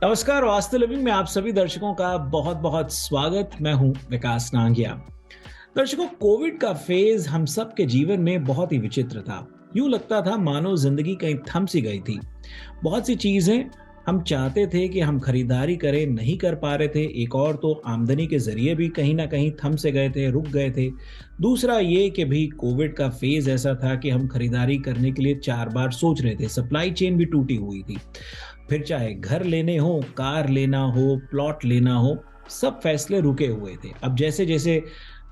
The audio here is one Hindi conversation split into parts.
नमस्कार, वास्तु लिविंग में आप सभी दर्शकों का बहुत बहुत स्वागत। मैं हूं विकास नांगिया। दर्शकों, कोविड का फेज हम सब के जीवन में बहुत ही विचित्र था। यूं लगता था मानो जिंदगी कहीं थम सी गई थी। बहुत सी चीजें हम चाहते थे कि हम खरीदारी करें, नहीं कर पा रहे थे। एक और तो आमदनी के जरिए भी कहीं ना कहीं थम से गए थे, रुक गए थे। दूसरा ये कि भी कोविड का फेज ऐसा था कि हम खरीदारी करने के लिए 4 बार सोच रहे थे। सप्लाई चेन भी टूटी हुई थी। फिर चाहे घर लेने हो, कार लेना हो, प्लॉट लेना हो, सब फैसले रुके हुए थे। अब जैसे जैसे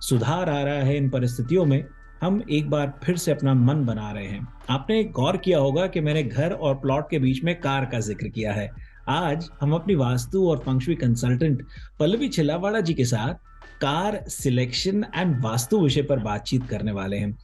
सुधार आ रहा है इन परिस्थितियों में, हम एक बार फिर से अपना मन बना रहे हैं। आपने गौर किया होगा कि मैंने घर और प्लॉट के बीच में कार का जिक्र किया है। आज हम अपनी वास्तु और फंक्शुई कंसल्टेंट पल्लवी छिलावाड़ा जी के साथ कार सिलेक्शन एंड वास्तु विषय पर बातचीत करने वाले हैं।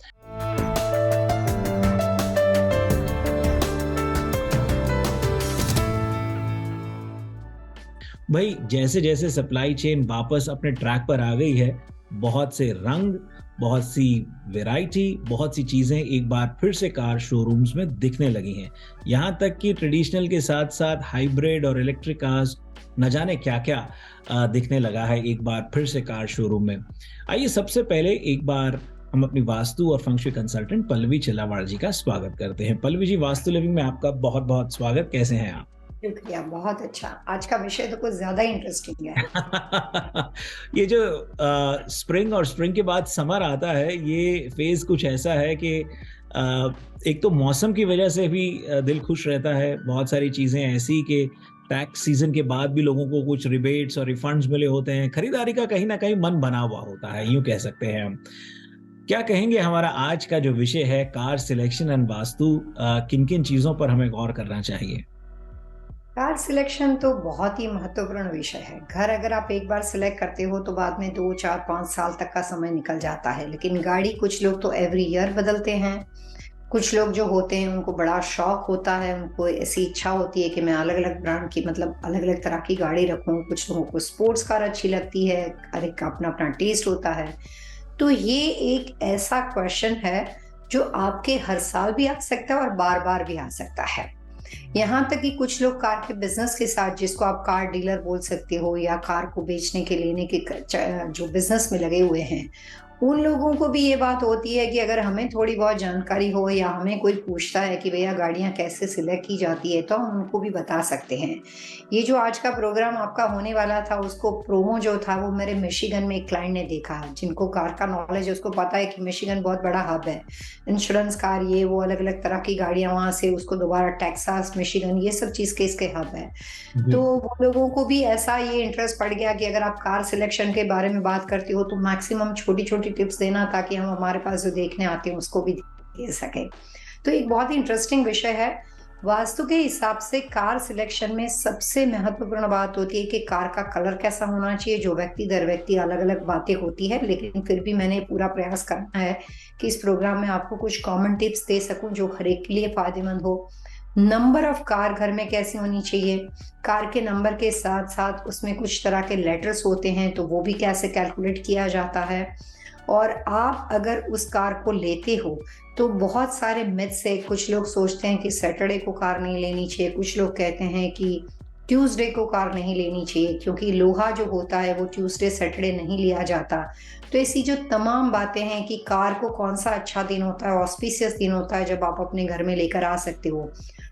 भाई, जैसे जैसे सप्लाई चेन वापस अपने ट्रैक पर आ गई है, बहुत से रंग, बहुत सी वैरायटी, बहुत सी चीजें एक बार फिर से कार शोरूम्स में दिखने लगी हैं। यहां तक कि ट्रेडिशनल के साथ साथ हाइब्रिड और इलेक्ट्रिक कार्स, न जाने क्या क्या दिखने लगा है एक बार फिर से कार शोरूम में। आइए सबसे पहले एक बार हम अपनी वास्तु और फंक्शुई कंसल्टेंट पल्लवी चिल्लावाड़ जी का स्वागत करते हैं। पल्लवी जी, वास्तु लिविंग में आपका बहुत बहुत स्वागत। कैसे हैं आप? शुक्रिया, बहुत अच्छा। आज का विषय तो कुछ ज़्यादा इंटरेस्टिंग है। ये जो स्प्रिंग और स्प्रिंग के बाद समर आता है, ये फेज कुछ ऐसा है कि एक तो मौसम की वजह से भी दिल खुश रहता है। बहुत सारी चीजें ऐसी कि टैक्स सीजन के बाद भी लोगों को कुछ रिबेट्स और रिफंड्स मिले होते हैं। खरीदारी का कहीं ना कहीं मन बना हुआ होता है, यूं कह सकते हैं हम। क्या कहेंगे, हमारा आज का जो विषय है कार सिलेक्शन एंड वास्तु, किन किन चीजों पर हमें गौर करना चाहिए? कार सिलेक्शन तो बहुत ही महत्वपूर्ण विषय है। घर अगर आप एक बार सिलेक्ट करते हो तो बाद में 2, 4, 5 साल तक का समय निकल जाता है। लेकिन गाड़ी कुछ लोग तो एवरी ईयर बदलते हैं। कुछ लोग जो होते हैं उनको बड़ा शौक होता है, उनको ऐसी इच्छा होती है कि मैं अलग-अलग ब्रांड की मतलब अलग-अलग तरह की गाड़ी रखूं। कुछ लोगों को स्पोर्ट्स कार अच्छी लगती है, हर एक का अपना-अपना टेस्ट होता है। तो ये एक ऐसा क्वेश्चन है जो आपके हर साल भी आ सकता है और बार-बार भी आ सकता है। यहाँ तक कि कुछ लोग कार के बिजनेस के साथ, जिसको आप कार डीलर बोल सकते हो या कार को बेचने के लेने के जो बिजनेस में लगे हुए हैं, उन लोगों को भी ये बात होती है कि अगर हमें थोड़ी बहुत जानकारी हो या हमें कोई पूछता है कि भैया गाड़ियाँ कैसे सिलेक्ट की जाती है, तो हम उनको भी बता सकते हैं। ये जो आज का प्रोग्राम आपका होने वाला था, उसको प्रोमो जो था वो मेरे मिशिगन में एक क्लाइंट ने देखा। जिनको कार का नॉलेज है उसको पता है कि मिशिगन बहुत बड़ा हब है। इंश्योरेंस कार, ये वो अलग-अलग तरह की गाड़ियाँ वहाँ से उसको दोबारा टेक्सास, मिशिगन, ये सब चीज़ के इसके हब है। जी। तो वो लोगों को भी ऐसा ये इंटरेस्ट पड़ गया कि अगर आप कार सिलेक्शन के बारे में बात करते हो तो मैक्सिमम छोटी-छोटी टिप्स देना, ताकि हम हमारे पास जो देखने आते हैं उसको भी दे सकें। तो एक बहुत ही इंटरेस्टिंग विषय है। वास्तु के हिसाब से कार सिलेक्शन में सबसे महत्वपूर्ण बात होती है कि कार का कलर कैसा होना चाहिए। जो व्यक्ति दर व्यक्ति अलग-अलग बातें होती है, लेकिन फिर भी मैंने पूरा प्रयास करना है कि इस प्रोग्राम में आपको कुछ कॉमन टिप्स दे सकूं जो हर एक के लिए फायदेमंद हो। नंबर ऑफ कार घर में कैसी होनी चाहिए, कार के नंबर के साथ साथ उसमें कुछ तरह के लेटर्स होते हैं तो वो भी कैसे कैलकुलेट किया जाता है। और आप अगर उस कार को लेते हो तो बहुत सारे मिथ्स है। कुछ लोग सोचते हैं कि सैटरडे को कार नहीं लेनी चाहिए, कुछ लोग कहते हैं कि ट्यूसडे को कार नहीं लेनी चाहिए क्योंकि लोहा जो होता है वो ट्यूसडे सैटरडे नहीं लिया जाता। तो ऐसी जो तमाम बातें हैं कि कार को कौन सा अच्छा दिन होता है, ऑस्पिशियस दिन होता है जब आप अपने घर में लेकर आ सकते हो।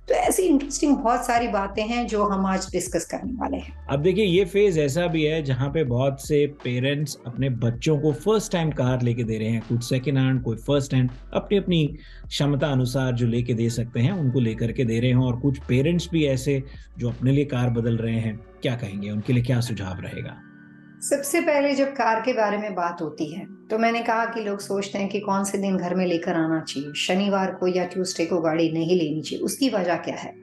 तो ऐसी इंटरेस्टिंग बहुत सारी बातें हैं जो हम आज डिस्कस करने वाले हैं। अब देखिए, ये फेज ऐसा भी है जहाँ पे बहुत से पेरेंट्स अपने बच्चों को फर्स्ट टाइम कार लेके दे रहे हैं। कुछ सेकंड हैंड, कोई फर्स्ट हैंड, अपनी अपनी क्षमता अनुसार जो लेके दे सकते हैं उनको लेकर के दे रहे हैं। और कुछ पेरेंट्स भी ऐसे जो अपने लिए कार बदल रहे हैं। क्या कहेंगे, उनके लिए क्या सुझाव रहेगा? सबसे पहले जब कार के बारे में बात होती है तो मैंने कहा कि लोग सोचते हैं कि कौन से दिन घर में लेकर आना चाहिए, शनिवार को या ट्यूसडे को गाड़ी नहीं लेनी चाहिए। उसकी वजह क्या है?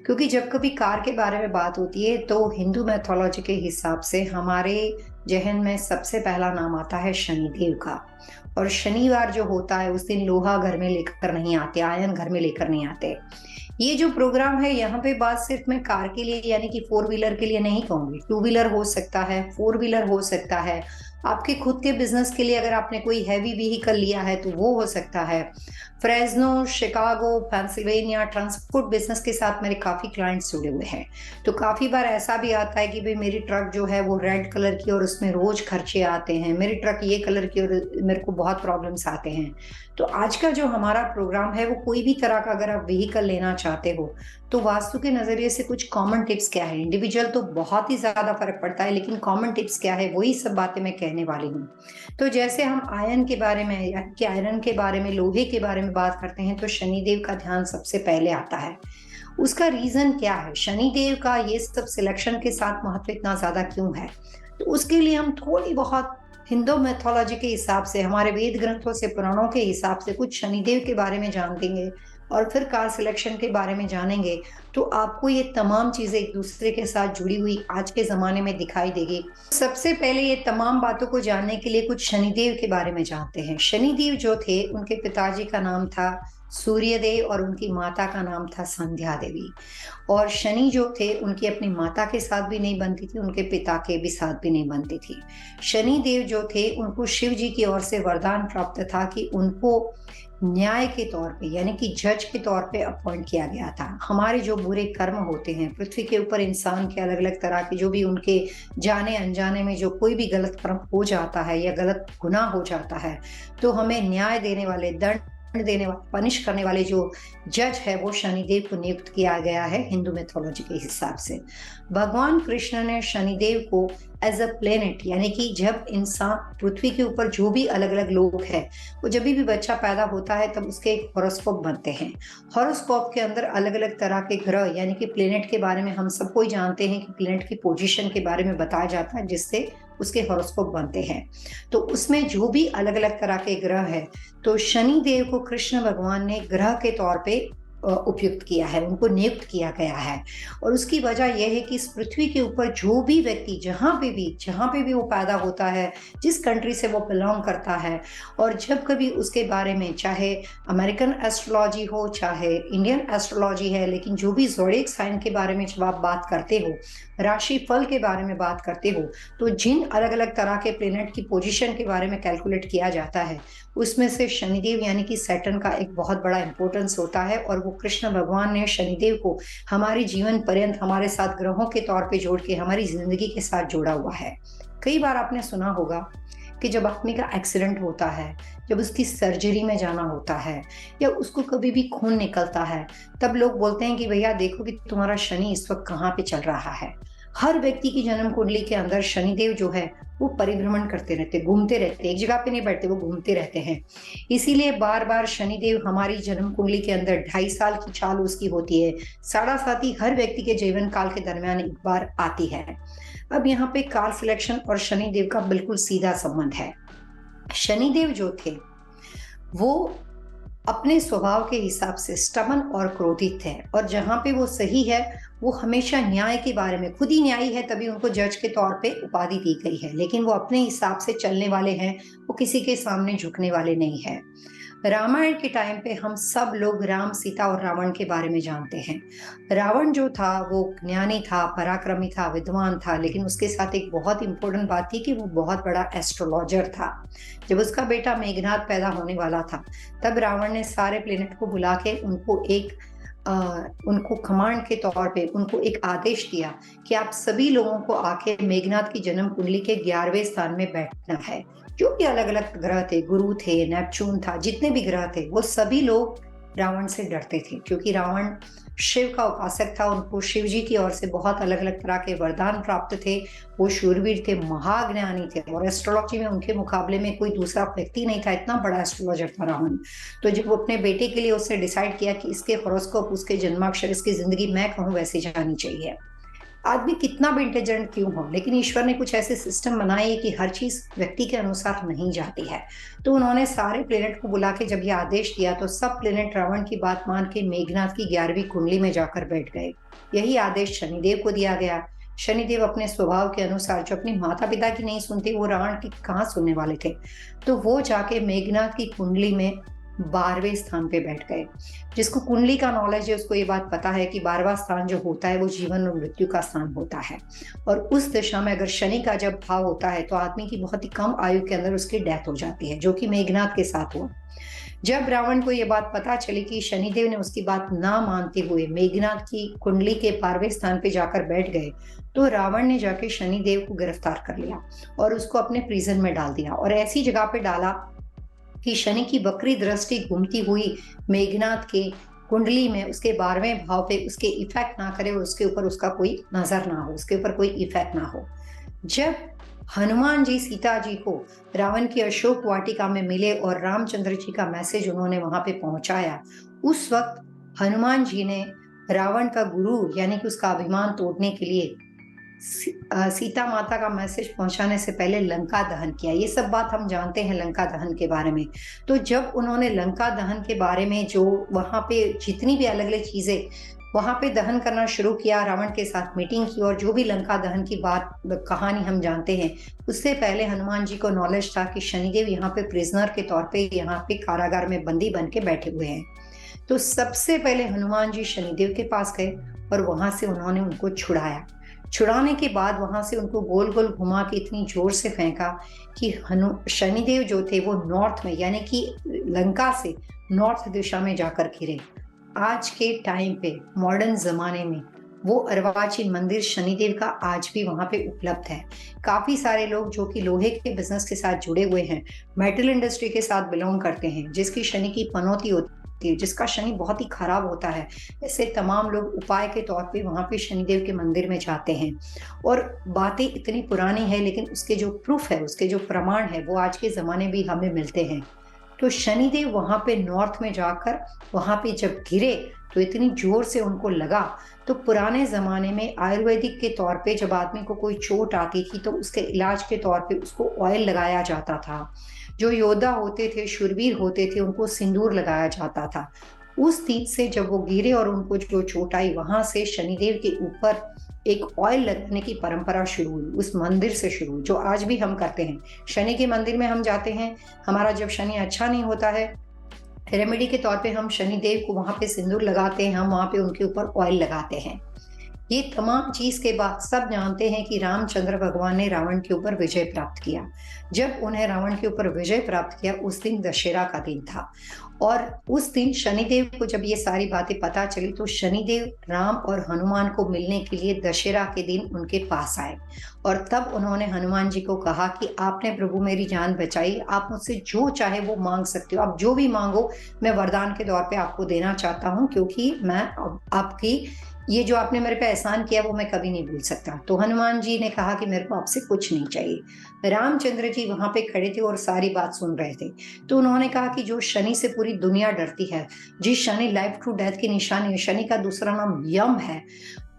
क्योंकि जब कभी कार के बारे में बात होती है तो हिंदू मैथोलॉजी के हिसाब से हमारे जहन में सबसे पहला नाम आता है शनिदेव का। और शनिवार जो होता है उस दिन लोहा घर में लेकर नहीं आते, आयन घर में लेकर नहीं आते। ये जो प्रोग्राम है यहाँ पे बात सिर्फ मैं कार के लिए यानी कि फोर व्हीलर के लिए नहीं कहूंगी। टू व्हीलर हो सकता है, फोर व्हीलर हो सकता है, आपके खुद के बिजनेस के लिए अगर आपने कोई हैवी व्हीकल लिया है तो वो हो सकता है। Fresno, Chicago, Pennsylvania transport business के साथ मेरे काफ़ी क्लाइंट्स जुड़े हुए हैं। तो काफ़ी बार ऐसा भी आता है कि भाई मेरी ट्रक जो है वो रेड कलर की और उसमें रोज खर्चे आते हैं, मेरी ट्रक ये कलर की और मेरे को बहुत प्रॉब्लम्स आते हैं। तो आज का जो हमारा प्रोग्राम है वो कोई भी तरह का अगर आप व्हीकल लेना चाहते हो तो वास्तु के नजरिए से कुछ कॉमन टिप्स क्या है। इंडिविजुअल तो बहुत ही ज्यादा फर्क पड़ता है, लेकिन कॉमन टिप्स क्या है वही सब बातें मैं कहने वाली हूँ। तो जैसे हम आयरन के बारे में लोहे के बारे में बात करते हैं तो शनिदेव का ध्यान सबसे पहले आता है। उसका रीजन क्या है, शनिदेव का ये सब सिलेक्शन के साथ महत्व इतना ज्यादा क्यों है, तो उसके लिए हम थोड़ी बहुत हिंदू मैथोलॉजी के हिसाब से, हमारे वेद ग्रंथों से, पुराणों के हिसाब से कुछ शनिदेव के बारे में जानेंगे और फिर कार सिलेक्शन के बारे में जानेंगे। तो आपको ये तमाम चीजें एक दूसरे के साथ जुड़ी हुई आज के जमाने में दिखाई देगी। सबसे पहले ये तमाम बातों को जानने के लिए कुछ शनिदेव के बारे में जानते हैं। शनिदेव जो थे उनके पिताजी का नाम था सूर्यदेव और उनकी माता का नाम था संध्या देवी। और शनि जो थे उनकी अपनी माता के साथ भी नहीं बनती थी, उनके पिता के भी साथ भी नहीं बनती थी। शनि देव जो थे उनको शिव जी की ओर से वरदान प्राप्त था कि उनको न्याय के तौर पे यानी कि जज के तौर पे अपॉइंट किया गया था। हमारे जो बुरे कर्म होते हैं पृथ्वी के ऊपर, इंसान के अलग अलग तरह के जो भी उनके जाने अनजाने में जो कोई भी गलत कर्म हो जाता है या गलत गुनाह हो जाता है, तो हमें न्याय देने वाले, दंड देने वाले, पनिश करने वाले जो जज है वो शनिदेव को नियुक्त किया गया है हिंदू मैथोलॉजी के हिसाब से। भगवान कृष्ण ने शनिदेव को एज अ प्लेनेट, यानी कि जब इंसान पृथ्वी के ऊपर जो भी अलग अलग लोग हैं वो जब भी बच्चा पैदा होता है तब उसके एक हॉरोस्कोप बनते हैं। हॉरोस्कोप के अंदर अलग अलग तरह के ग्रह यानी कि प्लेनेट के बारे में हम सबको ही जानते हैं कि प्लेनेट की पोजीशन के बारे में बताया जाता है जिससे उसके हॉरोस्कोप बनते हैं। तो उसमें जो भी अलग अलग तरह के ग्रह है, तो शनि देव को कृष्ण भगवान ने ग्रह के तौर पे उपयुक्त किया है, उनको नियुक्त किया गया है। और उसकी वजह यह है कि इस पृथ्वी के ऊपर जो भी व्यक्ति जहाँ पे भी वो पैदा होता है, जिस कंट्री से वो बिलोंग करता है, और जब कभी उसके बारे में चाहे अमेरिकन एस्ट्रोलॉजी हो चाहे इंडियन एस्ट्रोलॉजी है, लेकिन जो भी ज़ोडिएक साइन के बारे में जब आप बात करते हो, राशि फल के बारे में बात करते हो, तो जिन अलग अलग तरह के प्लेनेट की पोजीशन के बारे में कैलकुलेट किया जाता है उसमें से शनिदेव यानी कि सैटर्न का एक बहुत बड़ा इंपॉर्टेंस होता है। और वो कृष्ण भगवान ने शनिदेव को हमारी जीवन पर्यंत हमारे साथ ग्रहों के तौर पे जोड़ के हमारी जिंदगी के साथ जोड़ा हुआ है। कई बार आपने सुना होगा कि जब आदमी का एक्सीडेंट होता है, जब उसकी सर्जरी में जाना होता है या उसको कभी भी खून निकलता है, तब लोग बोलते हैं कि भैया देखो कि तुम्हारा शनि इस वक्त कहाँ पे चल रहा है। हर व्यक्ति की जन्म कुंडली के अंदर शनिदेव जो है वो परिभ्रमण करते रहते, घूमते रहते, एक जगह पे नहीं बैठते, वो घूमते रहते हैं। इसीलिए बार बार शनिदेव हमारी जन्म कुंडली के अंदर 2.5 साल की चाल उसकी होती है, 7.5 हर व्यक्ति के जीवन काल के दरमियान एक बार आती है। अब यहाँ पे काल सिलेक्शन और शनिदेव का बिल्कुल सीधा संबंध है। शनिदेव जो थे वो अपने स्वभाव के हिसाब से स्टबन और क्रोधित थे, और जहाँ पे वो सही है वो हमेशा न्याय के बारे में, खुद ही न्यायी है तभी उनको जज के तौर पे उपाधि दी गई है, लेकिन वो अपने हिसाब से चलने वाले हैं, वो किसी के सामने झुकने वाले नहीं है। रामायण के टाइम पे हम सब लोग राम, सीता और रावण के बारे में जानते हैं। रावण जो था वो ज्ञानी था, पराक्रमी था, विद्वान था, लेकिन उसके साथ एक बहुत इंपॉर्टेंट बात थी कि वो बहुत बड़ा एस्ट्रोलॉजर था। जब उसका बेटा मेघनाद पैदा होने वाला था तब रावण ने सारे प्लेनेट को बुला के उनको कमांड के तौर पे उनको एक आदेश दिया कि आप सभी लोगों को आके मेघनाद की जन्म कुंडली के 11वें स्थान में बैठना है। जो भी अलग अलग ग्रह थे, गुरु थे, नेपच्यून था, जितने भी ग्रह थे, वो सभी लोग रावण से डरते थे क्योंकि रावण शिव का उपासक था। उनको शिव जी की ओर से बहुत अलग अलग तरह के वरदान प्राप्त थे, वो शूरवीर थे, महाज्ञानी थे, और एस्ट्रोलॉजी में उनके मुकाबले में कोई दूसरा व्यक्ति नहीं था, इतना बड़ा एस्ट्रोलॉजर था रावण। तो जब वो अपने बेटे के लिए उसने डिसाइड किया कि इसके हॉरोस्कोप, उसके जन्माक्षर, इसकी जिंदगी मैं कहूँ वैसे जानी चाहिए। आदमी कितना भी इंटेलिजेंट क्यों हो, लेकिन ईश्वर ने कुछ ऐसे सिस्टम बनाए कि हर चीज व्यक्ति के अनुसार नहीं जाती है। तो उन्होंने सारे प्लेनेट को बुला के जब ये आदेश दिया तो सब प्लेनेट रावण की बात मान के मेघनाद की 11वीं कुंडली में जाकर बैठ गए। यही आदेश शनिदेव को दिया गया। शनिदेव अपने स्वभाव के अनुसार जो अपनी माता पिता की नहीं सुनते, वो रावण की कहाँ सुनने वाले थे, तो वो जाके मेघनाद की कुंडली में 12वें स्थान पे बैठ गए। जिसको कुंडली का नॉलेज है उसको ये बात पता है कि 12वां स्थान जो होता है वो जीवन और मृत्यु का स्थान होता है। और उस दिशा में अगर शनि का जब भाव होता है तो आदमी की बहुत ही कम आयु के अंदर उसकी डेथ हो जाती है, जो कि मेघनाथ के साथ हुआ। जब रावण को ये बात पता चली कि शनिदेव ने उसकी बात ना मानते हुए मेघनाथ की कुंडली के 12वें स्थान पे जाकर बैठ गए, तो रावण ने जाके शनिदेव को गिरफ्तार कर लिया और उसको अपने प्रिजन में डाल दिया और ऐसी जगह पे डाला कि शनि की वक्री दृष्टि घूमती हुई मेघनाथ के कुंडली में उसके 12वें भाव पे उसके इफेक्ट ना करे और उसके ऊपर उसका कोई नजर ना हो, उसके ऊपर कोई इफेक्ट ना हो। जब हनुमान जी सीता जी को रावण की अशोक वाटिका में मिले और रामचंद्र जी का मैसेज उन्होंने वहां पे पहुंचाया, उस वक्त हनुमान जी ने रावण का गुरु यानी कि उसका अभिमान तोड़ने के लिए सीता माता का मैसेज पहुंचाने से पहले लंका दहन किया। ये सब बात हम जानते हैं लंका दहन के बारे में। तो जब उन्होंने लंका दहन के बारे में जो वहां पे जितनी भी अलग अलग चीजें वहां पे दहन करना शुरू किया, रावण के साथ मीटिंग की और जो भी लंका दहन की बात कहानी हम जानते हैं, उससे पहले हनुमान जी को नॉलेज था कि शनिदेव यहाँ पे प्रिजनर के तौर पे यहाँ पे कारागार में बंदी बन के बैठे हुए हैं। तो सबसे पहले हनुमान जी शनिदेव के पास गए और वहां से उन्होंने उनको छुड़ाया। छुड़ाने के बाद वहां से उनको गोल गोल घुमा के इतनी जोर से फेंका कि शनिदेव जो थे वो नॉर्थ में यानी कि लंका से नॉर्थ दिशा में जाकर गिरे। आज के टाइम पे मॉडर्न जमाने में वो अर्वाचीन मंदिर शनिदेव का आज भी वहां पे उपलब्ध है। काफी सारे लोग जो कि लोहे के बिजनेस के साथ जुड़े हुए हैं, मेटल इंडस्ट्री के साथ बिलोंग करते हैं, जिसकी शनि की पनौती होती है, जिसका शनि बहुत ही खराब होता है, ऐसे तमाम लोग उपाय के तौर पे वहां पे शनिदेव के मंदिर में जाते हैं। और बातें इतनी पुरानी है लेकिन उसके जो प्रूफ है, उसके जो प्रमाण है वो आज के जमाने भी हमें मिलते हैं। तो शनिदेव वहां पे नॉर्थ में जाकर वहां पे जब गिरे तो इतनी जोर से उनको लगा। तो पुराने जमाने में आयुर्वेदिक के तौर पे जब आदमी को कोई चोट आती थी तो उसके इलाज के तौर पे उसको ऑयल लगाया जाता था। जो योद्धा होते थे, शूरवीर होते थे, उनको सिंदूर लगाया जाता था। उस दिन से जब वो गिरे और उनको जो चोट आई, वहां से शनिदेव के ऊपर एक ऑयल लगाने की परंपरा शुरू हुई, उस मंदिर से शुरू हुई, जो आज भी हम करते हैं। शनि के मंदिर में हम जाते हैं, हमारा जब शनि अच्छा नहीं होता है, रेमेडी के तौर पे हम शनिदेव को वहां पे सिंदूर लगाते हैं, हम वहां पे उनके ऊपर ऑयल लगाते हैं। ये तमाम चीज के बाद सब जानते हैं कि रामचंद्र भगवान ने रावण के ऊपर विजय प्राप्त किया। जब उन्हें रावण के ऊपर विजय प्राप्त किया उस दिन दशहरा का दिन था और उस दिन शनिदेव को जब ये सारी बातें पता चली तो शनिदेव राम और हनुमान को मिलने के लिए दशहरा के दिन उनके पास आए और तब उन्होंने हनुमान जी को कहा कि आपने प्रभु मेरी जान बचाई, आप मुझसे जो चाहे वो मांग सकते हो, आप जो भी मांगो मैं वरदान के तौर पे आपको देना चाहता हूँ, क्योंकि मैं आपकी ये जो आपने मेरे पे एहसान किया वो मैं कभी नहीं भूल सकता। तो हनुमान जी ने कहा कि मेरे को आपसे कुछ नहीं चाहिए। रामचंद्र जी वहां पे खड़े थे और सारी बात सुन रहे थे। तो उन्होंने कहा कि जो शनि से पूरी दुनिया डरती है, जिस शनि लाइफ टू डेथ की निशानी है, शनि का दूसरा नाम यम है,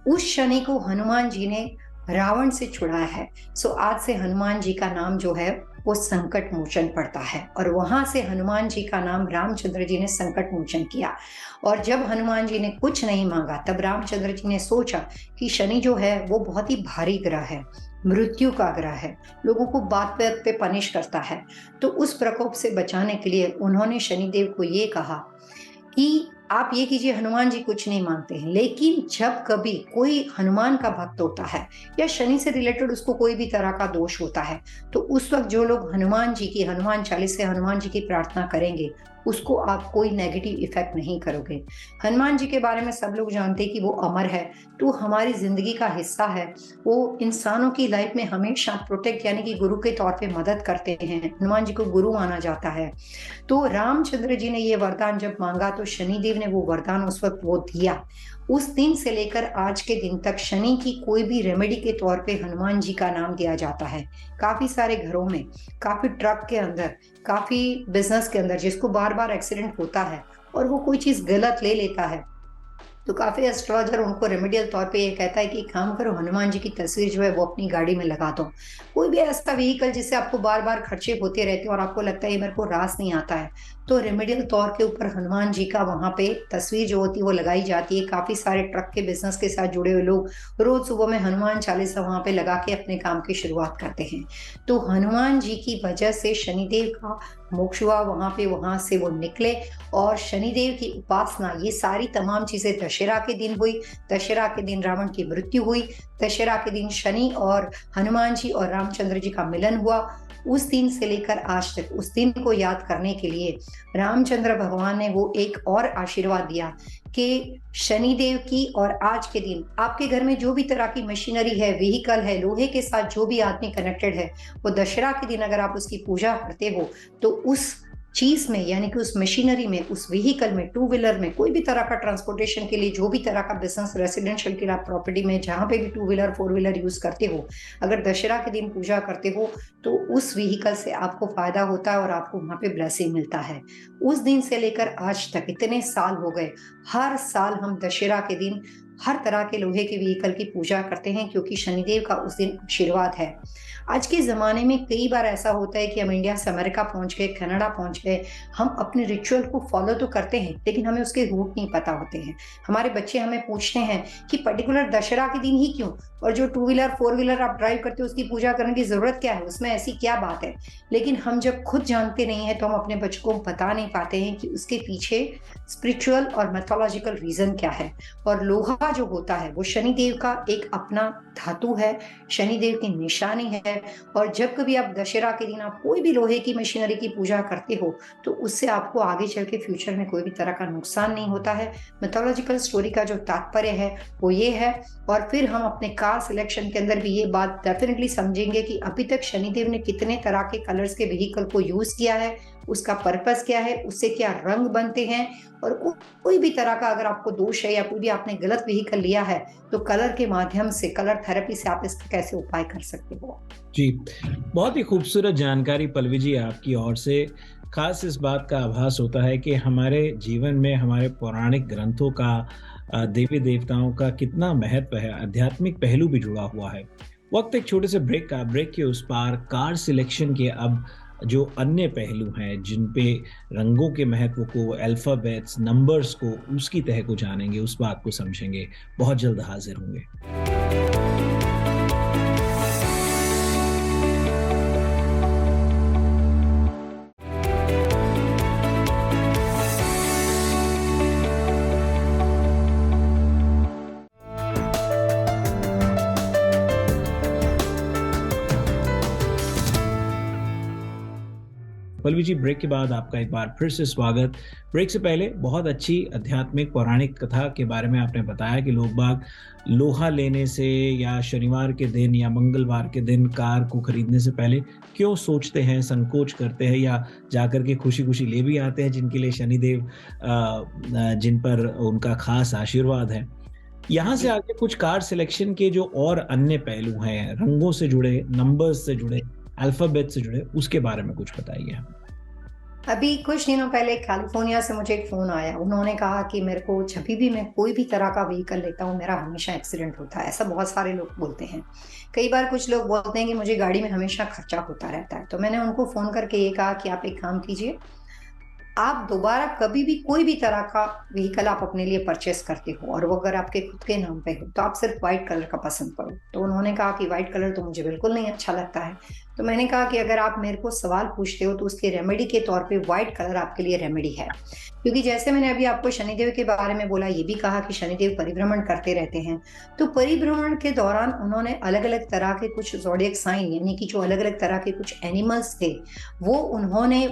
उस शनि को हनुमान जी ने रावण से छुड़ाया है। सो आज से हनुमान जी का नाम जो है वो संकट मोचन पड़ता है और वहां से हनुमान जी का नाम रामचंद्र जी ने संकट मोचन किया। और जब हनुमान जी ने कुछ नहीं मांगा तब रामचंद्र जी ने सोचा कि शनि जो है वो बहुत ही भारी ग्रह है, मृत्यु का ग्रह है, लोगों को बात बात पे पनिश करता है। तो उस प्रकोप से बचाने के लिए उन्होंने शनिदेव को ये कहा कि आप ये कीजिए, हनुमान जी कुछ नहीं मांगते हैं, लेकिन जब कभी कोई हनुमान का भक्त होता है या शनि से रिलेटेड उसको कोई भी तरह का दोष होता है तो उस वक्त जो लोग हनुमान जी की हनुमान चालीसा से हनुमान जी की प्रार्थना करेंगे उसको आप कोई नेगेटिव इफेक्ट नहीं करोगे। हनुमान जी के बारे में सब लोग जानते हैं कि वो अमर है, तो हमारी जिंदगी का हिस्सा है, वो इंसानों की लाइफ में हमेशा प्रोटेक्ट यानी कि गुरु के तौर पे मदद करते हैं। हनुमान जी को गुरु माना जाता है। तो रामचंद्र जी ने ये वरदान जब मांगा तो शनिदेव ने वो वरदान उस वक्त वो दिया। उस दिन से लेकर आज के दिन तक शनि की कोई भी रेमेडी के तौर पे हनुमान जी का नाम दिया जाता है। काफी सारे घरों में, काफी ट्रक के अंदर, काफी बिजनेस के अंदर जिसको बार बार एक्सीडेंट होता है और वो कोई चीज गलत ले लेता है तो काफी एस्ट्रोलॉजर उनको रेमेडियल तौर पे ये कहता है कि काम करो, हनुमान जी की तस्वीर जो है वो अपनी गाड़ी में लगा दो। कोई भी ऐसा व्हीकल जिससे आपको बार बार खर्चे होते रहते हैं और आपको लगता है ये मेरे को रास नहीं आता है, तो रेमेडियल तौर के ऊपर हनुमान जी का वहां पे तस्वीर जो होती है वो लगाई जाती है। काफी सारे ट्रक के बिजनेस के साथ जुड़े हुए लोग रोज सुबह में हनुमान चालीसा वहां पे लगा के अपने काम की शुरुआत करते हैं। तो हनुमान जी की वजह से शनिदेव का मोक्ष हुआ वहां से वो निकले और शनिदेव की उपासना, ये सारी तमाम चीजें दशहरा के दिन हुई। दशहरा के दिन रावण की मृत्यु हुई। दशहरा के दिन शनि और हनुमान जी और रामचंद्र जी का मिलन हुआ। उस दिन से लेकर आज तक उस दिन को याद करने के लिए रामचंद्र भगवान ने वो एक और आशीर्वाद दिया कि शनिदेव की, और आज के दिन आपके घर में जो भी तरह की मशीनरी है, व्हीकल है, लोहे के साथ जो भी आदमी कनेक्टेड है, वो दशहरा के दिन अगर आप उसकी पूजा करते हो तो उस चीज में, यानी कि उस मशीनरी में, उस व्हीकल में, टू व्हीलर में, कोई भी तरह का ट्रांसपोर्टेशन के लिए, जो भी तरह का बिजनेस, रेसिडेंशियल के लिए प्रॉपर्टी में जहां पे भी two wheeler four wheeler use करते हो, अगर दशहरा के दिन पूजा करते हो तो उस व्हीकल से आपको फायदा होता है और आपको वहां पे ब्लेसिंग मिलता है। उस दिन से लेकर आज तक इतने साल हो गए, हर साल हम दशहरा के दिन हर तरह के लोहे के व्हीकल की पूजा करते हैं, क्योंकि शनिदेव का उस दिन आशीर्वाद है। आज के ज़माने में कई बार ऐसा होता है कि हम इंडिया से अमेरिका पहुंच गए, कनाडा पहुंच गए, हम अपने रिचुअल को फॉलो तो करते हैं लेकिन हमें उसके रूट नहीं पता होते हैं। हमारे बच्चे हमें पूछते हैं कि पर्टिकुलर दशहरा के दिन ही क्यों, और जो टू व्हीलर फोर व्हीलर आप ड्राइव करते हो उसकी पूजा करने की ज़रूरत क्या है, उसमें ऐसी क्या बात है। लेकिन हम जब खुद जानते नहीं हैं तो हम अपने बच्चों को बता नहीं पाते हैं कि उसके पीछे स्पिरिचुअल और मैथोलॉजिकल रीज़न क्या है। और लोहा जो होता है वो शनिदेव का एक अपना धातु है, शनिदेव की निशानी है। और जब कभी आप दशहरा के दिन आप कोई भी लोहे की मशीनरी की पूजा करते हो तो उससे आपको आगे चल के फ्यूचर में कोई भी तरह का नुकसान नहीं होता है। मैथोलॉजिकल स्टोरी का जो तात्पर्य है वो ये है। और फिर हम अपने कार सिलेक्शन के अंदर भी ये बात डेफिनेटली समझेंगे कि अभी तक शनिदेव ने कितने तरह के कलर्स के व्हीकल को यूज किया है, उसका पर्पस क्या है, उससे क्या रंग बनते हैं, और कोई भी तरह का अगर आपको दोष है या कोई भी आपने गलत व्हीकल लिया है तो कलर के माध्यम से, कलर थेरेपी से आप इसका कैसे उपाय कर सकते हो। जी, बहुत ही खूबसूरत जानकारी पल्लवी जी आपकी ओर से। खास इस बात का आभास होता है कि हमारे जीवन में हमारे पौराणिक ग्रंथों का, देवी देवताओं का कितना महत्व है, आध्यात्मिक पहलू भी जुड़ा हुआ है। वक्त एक छोटे से ब्रेक का, ब्रेक के उस पार कार सिलेक्शन के अब जो अन्य पहलू हैं जिन पे रंगों के महत्व को, अल्फाबेट्स, नंबर्स को, उसकी तह को जानेंगे, उस बात को समझेंगे। बहुत जल्द हाजिर होंगे। पल्लवी जी, ब्रेक के बाद आपका एक बार फिर से स्वागत। ब्रेक से पहले बहुत अच्छी आध्यात्मिक पौराणिक कथा के बारे में आपने बताया कि लोग बाग लोहा लेने से या शनिवार के दिन या मंगलवार के दिन कार को खरीदने से पहले क्यों सोचते हैं, संकोच करते हैं, या जाकर के खुशी खुशी ले भी आते हैं, जिनके लिए शनिदेव जिन पर उनका खास आशीर्वाद है। यहाँ से आगे कुछ कार सिलेक्शन के जो और अन्य पहलू हैं, रंगों से जुड़े, नंबर्स से जुड़े, अल्फाबेट से जुड़े, उसके बारे में कुछ बताइए। अभी कुछ दिनों पहले कैलिफोर्निया से मुझे एक फोन आया। उन्होंने कहा कि मेरे को जब भी मैं कोई भी तरह का व्हीकल लेता हूँ मेरा हमेशा एक्सीडेंट होता है। ऐसा बहुत सारे लोग बोलते हैं। कई बार कुछ लोग बोलते हैं कि मुझे गाड़ी में हमेशा खर्चा होता रहता है। तो मैंने उनको फोन करके ये कहा कि आप एक काम कीजिए, आप दोबारा कभी भी कोई भी तरह का व्हीकल आप अपने लिए परचेस करते हो और वो अगर आपके खुद के नाम पे हो तो आप सिर्फ व्हाइट कलर का पसंद करो। तो उन्होंने कहा कि व्हाइट कलर तो मुझे बिल्कुल नहीं अच्छा लगता है। तो मैंने कहा कि अगर आप मेरे को सवाल पूछते हो तो उसके रेमेडी के तौर पे व्हाइट कलर आपके लिए रेमेडी है। क्योंकि जैसे मैंने अभी आपको शनिदेव के बारे में बोला, ये भी कहा कि शनिदेव परिभ्रमण करते रहते हैं। तो परिभ्रमण के दौरान उन्होंने अलग अलग तरह के कुछ ज़ोडिएक साइन, यानी कि जो अलग अलग तरह के कुछ एनिमल्स थे, वो उन्होंने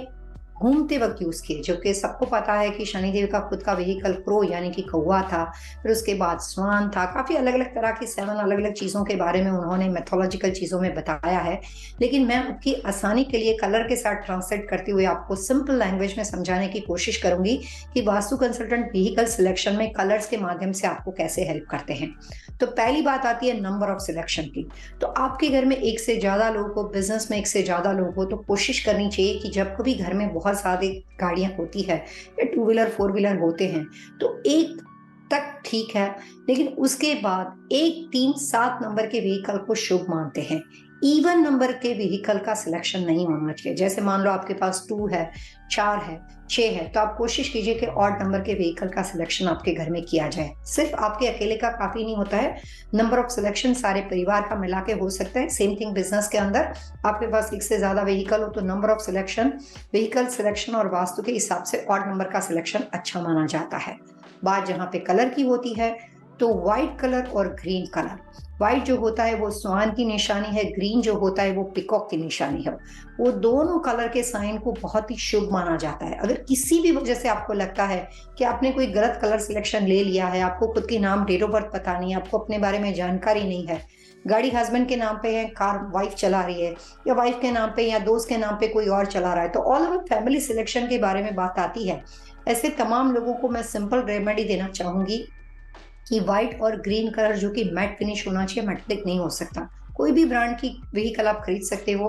घूमते वक्त यूज किए। जो कि सबको पता है कि शनिदेव का खुद का व्हीकल क्रो यानी कि कौवा था, फिर उसके बाद स्वान था। काफी अलग अलग तरह की 7 अलग अलग चीजों के बारे में उन्होंने मैथोलॉजिकल चीजों में बताया है। लेकिन मैं आपकी आसानी के लिए कलर के साथ ट्रांसलेट करते हुए आपको सिंपल लैंग्वेज में समझाने की कोशिश करूंगी कि वास्तु कंसल्टेंट व्हीकल सिलेक्शन में कलर्स के माध्यम से आपको कैसे हेल्प करते हैं। तो पहली बात आती है नंबर ऑफ सिलेक्शन की। तो आपके घर में एक से ज्यादा लोग हो, बिजनेस में एक से ज्यादा लोग हो, तो कोशिश करनी चाहिए कि जब कभी घर में बहुत सारी गाड़ियां होती है या टू व्हीलर फोर व्हीलर होते हैं तो एक तक ठीक है, लेकिन उसके बाद 1 3 7 नंबर के व्हीकल को शुभ मानते हैं। इवन नंबर के व्हीकल का सिलेक्शन नहीं होना चाहिए। जैसे मान लो आपके पास 2 है, 4 है, 6 है, तो आप कोशिश कीजिए कि ऑड नंबर के व्हीकल का सिलेक्शन आपके घर में किया जाए। सिर्फ आपके अकेले का काफी नहीं होता है, नंबर ऑफ सिलेक्शन सारे परिवार का मिला के हो सकता है। सेम थिंग बिजनेस के अंदर आपके पास एक से ज्यादा व्हीकल हो तो number of selection, vehicle selection और वास्तु के हिसाब से ऑड नंबर का सिलेक्शन अच्छा माना जाता है। बात जहां पे कलर की होती है तो व्हाइट कलर और ग्रीन कलर, व्हाइट जो होता है वो स्वान की निशानी है, ग्रीन जो होता है वो पिकॉक की निशानी है। वो दोनों कलर के साइन को बहुत ही शुभ माना जाता है। अगर किसी भी वजह से आपको लगता है कि आपने कोई गलत कलर सिलेक्शन ले लिया है, आपको खुद की नाम, डेट ऑफ बर्थ पता नहीं है, आपको अपने बारे में जानकारी नहीं है, गाड़ी हस्बैंड के नाम पे है, कार वाइफ चला रही है, या वाइफ के नाम पे या दोस्त के नाम पे कोई और चला रहा है, तो ऑल ओवर फैमिली सिलेक्शन के बारे में बात आती है। ऐसे तमाम लोगों को मैं सिंपल रेमेडी देना चाहूंगी कि व्हाइट और ग्रीन कलर जो कि मैट फिनिश होना चाहिए, मेटेलिक नहीं हो सकता। कोई भी ब्रांड की व्हीकल आप खरीद सकते हो,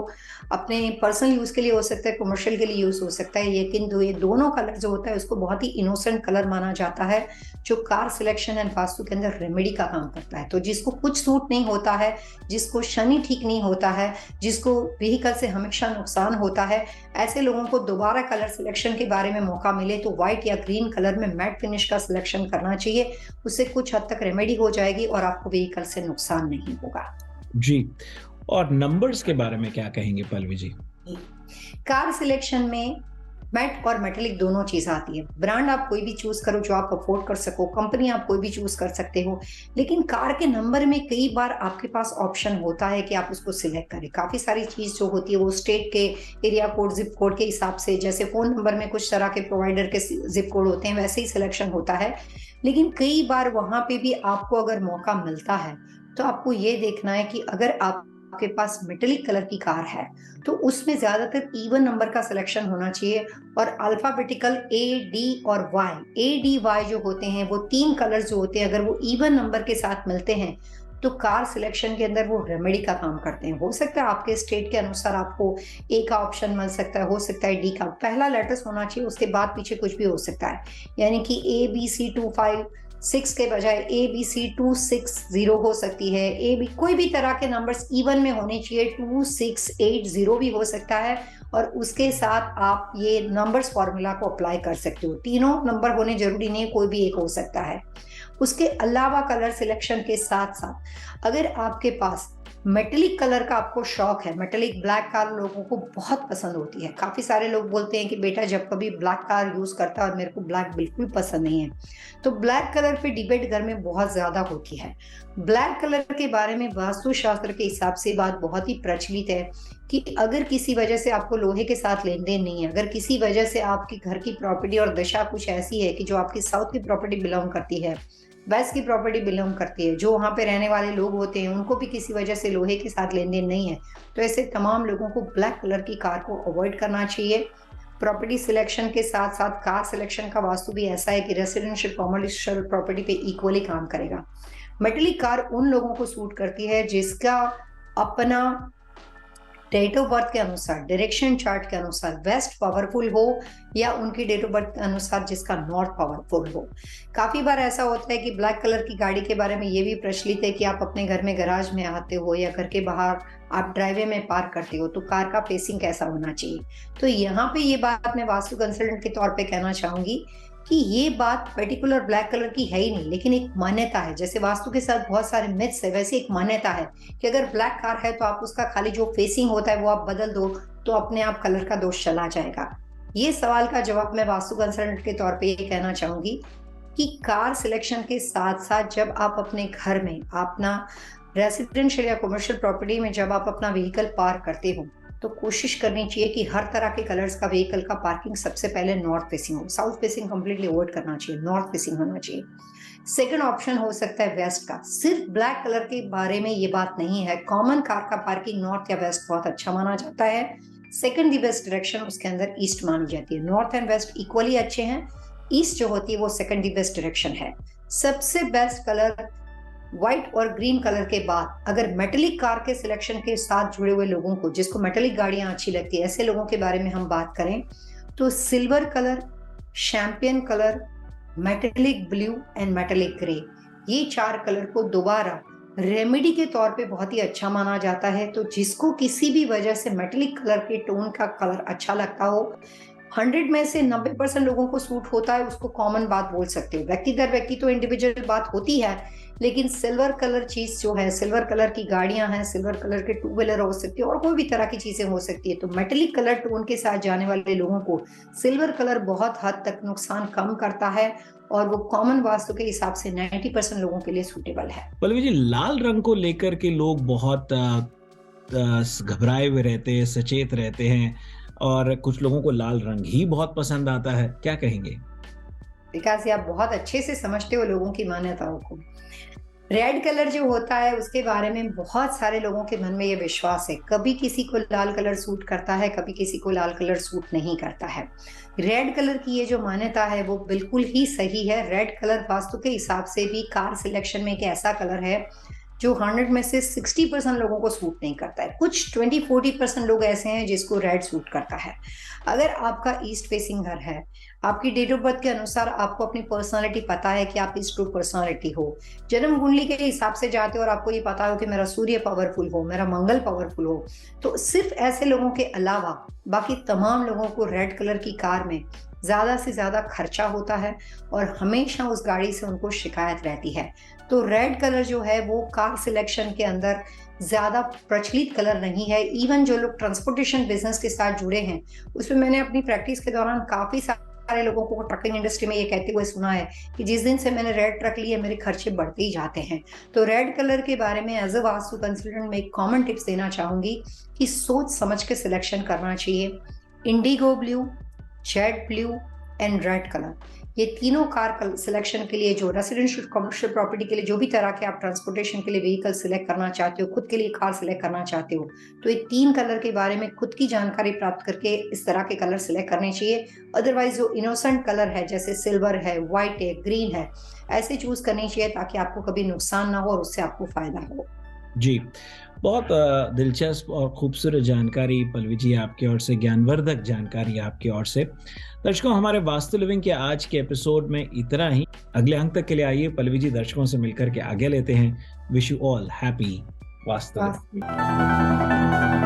अपने पर्सनल यूज के लिए हो सकता है, कमर्शियल के लिए यूज हो सकता है, लेकिन ये दोनों कलर जो होता है उसको बहुत ही इनोसेंट कलर माना जाता है, जो कार सिलेक्शन एंड वास्तु के अंदर रेमेडी का काम करता है। तो जिसको कुछ सूट नहीं होता है, जिसको शनि ठीक नहीं होता है, जिसको व्हीकल से हमेशा नुकसान होता है, ऐसे लोगों को दोबारा कलर सिलेक्शन के बारे में मौका मिले तो व्हाइट या ग्रीन कलर में मैट फिनिश का सिलेक्शन करना चाहिए। उससे कुछ हद तक रेमेडी हो जाएगी और आपको व्हीकल से नुकसान नहीं होगा। जी। और नंबर्स के बारे में क्या कहेंगे पल्लवी जी? कार सिलेक्शन में मैट और मेटेलिक दोनों चीज आती है। ब्रांड आप कोई भी चूज करो जो आप अफोर्ड कर सको, कंपनी आप कोई भी चूज कर सकते हो, लेकिन कार के नंबर में कई बार आपके पास ऑप्शन होता है कि आप उसको सिलेक्ट करें। काफी सारी चीज जो होती है वो स्टेट के एरिया कोड, जिप कोड के हिसाब से, जैसे फोन नंबर में कुछ तरह के प्रोवाइडर के जिप कोड होते हैं वैसे ही सिलेक्शन होता है। लेकिन कई बार वहां पे भी आपको अगर मौका मिलता है तो आपको ये देखना है कि अगर आपके पास मेटेलिक कलर की कार है तो उसमें ज्यादातर इवन नंबर का सिलेक्शन होना चाहिए और अल्फाबेटिकल ए, डी और वाई। ए, डी, वाई जो होते हैं वो 3 कलर्स जो होते हैं, अगर वो इवन नंबर के साथ मिलते हैं तो कार सिलेक्शन के अंदर वो रेमेडी का काम करते हैं। हो सकता है आपके स्टेट के अनुसार आपको ए का ऑप्शन मिल सकता है, हो सकता है डी का। पहला लेटर्स होना चाहिए, उसके बाद पीछे कुछ भी हो सकता है, यानी कि ABC256 के बजाय ABC260 हो सकती है। ए बी कोई भी तरह के नंबर्स इवन में होने चाहिए। 2680 भी हो सकता है और उसके साथ आप ये नंबर्स फॉर्मूला को अप्लाई कर सकते हो। तीनों नंबर होने जरूरी नहीं, कोई भी एक हो सकता है। उसके अलावा कलर सिलेक्शन के साथ साथ अगर आपके पास मेटेलिक कलर का आपको शौक है, मेटेलिक ब्लैक कार लोगों को बहुत पसंद होती है। काफी सारे लोग बोलते हैं कि बेटा जब कभी ब्लैक कार यूज करता है और मेरे को ब्लैक बिल्कुल पसंद नहीं है, तो ब्लैक कलर पे डिबेट घर में बहुत ज्यादा होती है। ब्लैक कलर के बारे में वास्तु शास्त्र के हिसाब से बात बहुत ही प्रचलित है कि अगर किसी वजह से आपको लोहे के साथ लेन देन नहीं है, अगर किसी वजह से आपकी घर की प्रॉपर्टी और दशा कुछ ऐसी है कि जो आपकी साउथ की प्रॉपर्टी बिलोंग करती है, वेस्ट की प्रॉपर्टी बिलोंग करती है, जो वहां पे रहने वाले लोग होते हैं उनको भी किसी वजह से लोहे के साथ लेन देन नहीं है, तो ऐसे तमाम लोगों को ब्लैक कलर की कार को अवॉइड करना चाहिए। प्रॉपर्टी सिलेक्शन के साथ साथ कार सिलेक्शन का वास्तु भी ऐसा है कि रेसिडेंशियल कॉमर्शियल प्रॉपर्टी पे इक्वली काम करेगा। मेटेलिक कार उन लोगों को सूट करती है जिसका अपना डेट ऑफ बर्थ के अनुसार, डायरेक्शन चार्ट के अनुसार वेस्ट पावरफुल हो या उनकी डेट ऑफ बर्थ के अनुसार जिसका नॉर्थ पावरफुल हो। काफी बार ऐसा होता है कि ब्लैक कलर की गाड़ी के बारे में ये भी प्रचलित है कि आप अपने घर में गैराज में आते हो या घर के बाहर आप ड्राइववे में पार्क करते हो तो कार का फेसिंग कैसा होना चाहिए। तो यहाँ पे ये बात मैं वास्तु कंसल्टेंट के तौर पे कहना चाहूंगी कि ये बात पर्टिकुलर ब्लैक कलर की है ही नहीं, लेकिन एक मान्यता है। जैसे वास्तु के साथ बहुत सारे मिथ्स है, वैसे एक मान्यता है कि अगर ब्लैक कार है तो आप उसका खाली जो फेसिंग होता है वो आप बदल दो तो अपने आप कलर का दोष चला जाएगा। ये सवाल का जवाब मैं वास्तु कंसल्टेंट के तौर पे ये कहना चाहूंगी कि कार सिलेक्शन के साथ साथ जब आप अपने घर में, अपना रेसिडेंशियल या कमर्शियल प्रॉपर्टी में जब आप अपना व्हीकल पार्क करते हो तो कोशिश करनी चाहिए कि हर तरह के कलर्स का व्हीकल का पार्किंग सबसे पहले नॉर्थ फेसिंग हो। साउथ फेसिंग कंप्लीटली अवॉइड करना चाहिए, नॉर्थ फेसिंग होना चाहिए। सेकंड ऑप्शन हो सकता है वेस्ट का। सिर्फ ब्लैक कलर के बारे में ये बात नहीं है, कॉमन कार का पार्किंग नॉर्थ या वेस्ट बहुत अच्छा माना जाता है। सेकंड दी बेस्ट डायरेक्शन उसके अंदर ईस्ट मानी जाती है। नॉर्थ एंड वेस्ट इक्वली अच्छे हैं, ईस्ट जो होती है वो सेकंड दी बेस्ट डायरेक्शन है। सबसे बेस्ट कलर व्हाइट और ग्रीन कलर के बाद अगर मेटेलिक कार के सिलेक्शन के साथ जुड़े हुए लोगों को, जिसको मेटेलिक गाड़ियां अच्छी लगती है, ऐसे लोगों के बारे में हम बात करें तो silver colour, champagne colour, metallic blue and metallic grey, ये 4 कलर को दोबारा रेमेडी के तौर पे बहुत ही अच्छा माना जाता है। तो जिसको किसी भी वजह से मेटेलिक कलर के टोन का कलर अच्छा लगता हो, 100 में से 90% लोगों को सूट होता है, उसको कॉमन बात बोल सकते हो। व्यक्ति दर व्यक्ति तो इंडिविजुअल बात होती है, लेकिन सिल्वर कलर चीज जो है, सिल्वर कलर की गाड़ियां हैं, सिल्वर कलर के टू व्हीलर हो सकती है और कोई भी तरह की चीजें हो सकती है। तो मेटेलिक कलर टोन के साथ जाने वाले लोगों को सिल्वर कलर बहुत हद तक नुकसान कम करता है और वो कॉमन वास्तु के हिसाब से 90% लोगों के लिए सूटेबल है। पल्लवी जी, लाल रंग को लेकर के लोग बहुत घबराए हुए रहते हैं, सचेत रहते हैं, और कुछ लोगों को लाल रंग ही बहुत पसंद आता है, क्या कहेंगे? विकास जी, आप बहुत अच्छे से समझते हो लोगों की मान्यताओं को। रेड कलर जो होता है उसके बारे में बहुत सारे लोगों के मन में ये विश्वास है, कभी किसी को लाल कलर सूट करता है, कभी किसी को लाल कलर सूट नहीं करता है। रेड कलर की ये जो मान्यता है वो बिल्कुल ही सही है। रेड कलर वास्तु के हिसाब से भी कार सिलेक्शन में एक ऐसा कलर है जो 100 में से 60% लोगों को सूट नहीं करता है। कुछ 20-40% लोग ऐसे हैं जिसको रेड सूट करता है। अगर आपका ईस्ट फेसिंग घर है, आपकी डेट ऑफ बर्थ के अनुसार आपको अपनी पर्सनालिटी पता है कि आप ईस्ट टू पर्सनालिटी हो, जन्म कुंडली के हिसाब से जाते हो और आपको ये पता हो कि मेरा सूर्य पावरफुल हो, मेरा मंगल पावरफुल हो, तो सिर्फ ऐसे लोगों के अलावा बाकी तमाम लोगों को रेड कलर की कार में ज्यादा से ज्यादा खर्चा होता है और हमेशा उस गाड़ी से उनको शिकायत रहती है। तो रेड कलर जो है वो कार सिलेक्शन के अंदर ज्यादा प्रचलित कलर नहीं है। इवन जो लोग ट्रांसपोर्टेशन बिजनेस के साथ जुड़े हैं, उसमें मैंने अपनी प्रैक्टिस के दौरान काफी सारे लोगों को ट्रकिंग इंडस्ट्री में ये कहते हुए सुना है कि जिस दिन से मैंने रेड ट्रक ली है मेरे खर्चे बढ़ते ही जाते हैं। तो रेड कलर के बारे में एज अ वास्तु कंसल्टेंट में एक कॉमन टिप्स देना चाहूंगी कि सोच समझ के सिलेक्शन करना चाहिए। Indigo blue, jet blue and red colour, ये तीनों कार सिलेक्शन के लिए, जो रेसिडेंशियल कमर्शियल प्रॉपर्टी के लिए, जो भी तरह के आप ट्रांसपोर्टेशन के लिए व्हीकल सिलेक्ट करना चाहते हो, खुद के लिए कार सिलेक्ट करना चाहते हो, तो ये 3 कलर के बारे में खुद की जानकारी प्राप्त करके इस तरह के कलर सिलेक्ट करने चाहिए। अदरवाइज जो इनोसेंट कलर है जैसे सिल्वर है, व्हाइट है, ग्रीन है, ऐसे चूज करनी चाहिए ताकि आपको कभी नुकसान ना हो और उससे आपको फायदा हो। जी, बहुत दिलचस्प और खूबसूरत जानकारी पल्लवी जी आपकी ओर से, ज्ञानवर्धक जानकारी आपकी ओर से। दर्शकों, हमारे वास्तु लिविंग के आज के एपिसोड में इतना ही। अगले अंक तक के लिए आइए पल्लवी जी दर्शकों से मिलकर के आगे लेते हैं। Wish you all happy vastu living.